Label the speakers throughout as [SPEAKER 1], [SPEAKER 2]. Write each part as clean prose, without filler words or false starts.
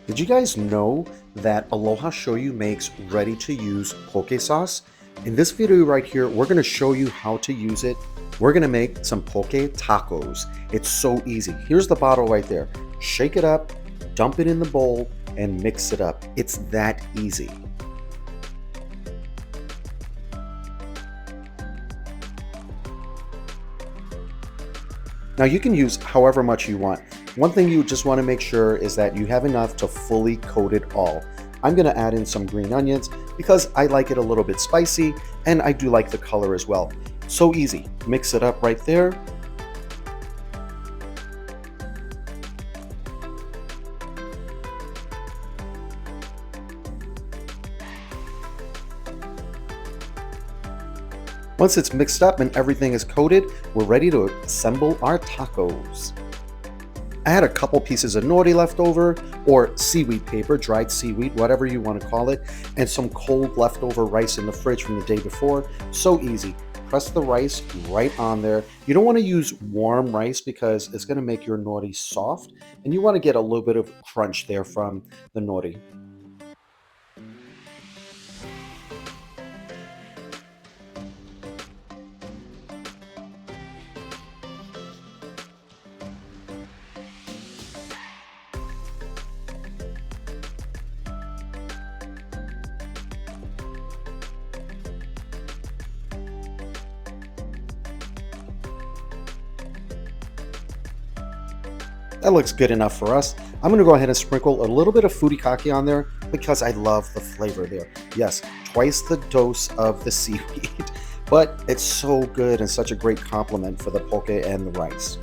[SPEAKER 1] Did you guys know that Aloha Shoyu makes ready-to-use poke sauce? In this video right here, we're going to show you how to use it. We're going to make some poke tacos. It's so easy. Here's the bottle right there. Shake it up, dump it in the bowl, and mix it up. It's that easy. Now you can use however much you want. One thing you just want to make sure is that you have enough to fully coat it all. I'm going to add in some green onions because I like it a little bit spicy and I do like the color as well. So easy. Mix it up right there. Once it's mixed up and everything is coated, we're ready to assemble our tacos. I had a couple pieces of nori left over, or seaweed paper, dried seaweed, whatever you want to call it, and some cold leftover rice in the fridge from the day before. So easy. Press the rice right on there. You don't want to use warm rice because it's going to make your nori soft, and you want to get a little bit of crunch there from the nori. That looks good enough for us. I'm going to go ahead and sprinkle a little bit of furikake on there because I love the flavor there. Yes, twice the dose of the seaweed, but it's so good and such a great complement for the poke and the rice.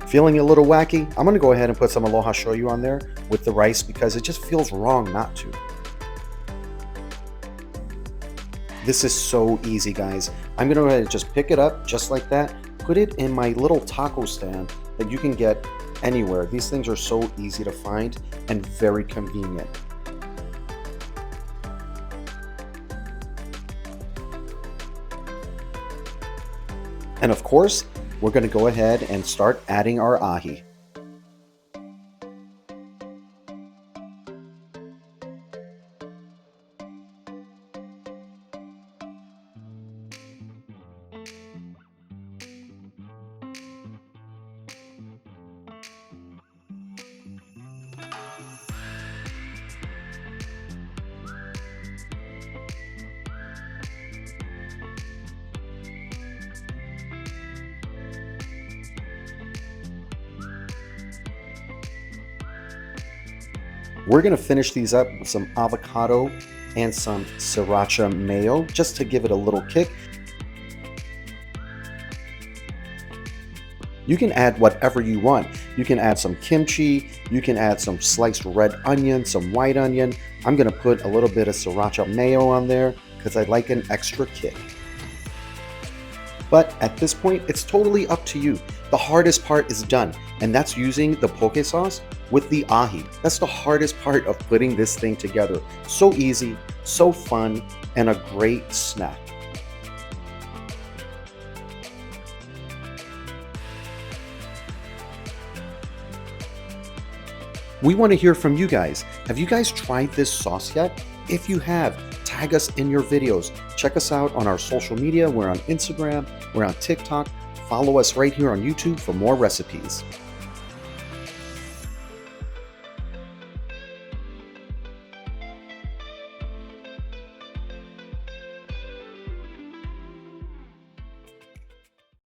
[SPEAKER 1] Feeling a little wacky? I'm going to go ahead and put some Aloha Shoyu on there with the rice because it just feels wrong not to. This is so easy, guys. I'm going to go ahead and just pick it up just like that, put it in my little taco stand that you can get anywhere. These things are so easy to find and very convenient. And of course, we're going to go ahead and start adding our ahi. We're going to finish these up with some avocado and some sriracha mayo just to give it a little kick. You can add whatever you want. You can add some kimchi, you can add some sliced red onion, some white onion. I'm going to put a little bit of sriracha mayo on there because I like an extra kick. But at this point, it's totally up to you. The hardest part is done, and that's using the poke sauce with the ahi. That's the hardest part of putting this thing together. So easy, so fun, and a great snack. We want to hear from you guys. Have you guys tried this sauce yet? If you have, tag us in your videos. Check us out on our social media. We're on Instagram, we're on TikTok. Follow us right here on YouTube for more recipes.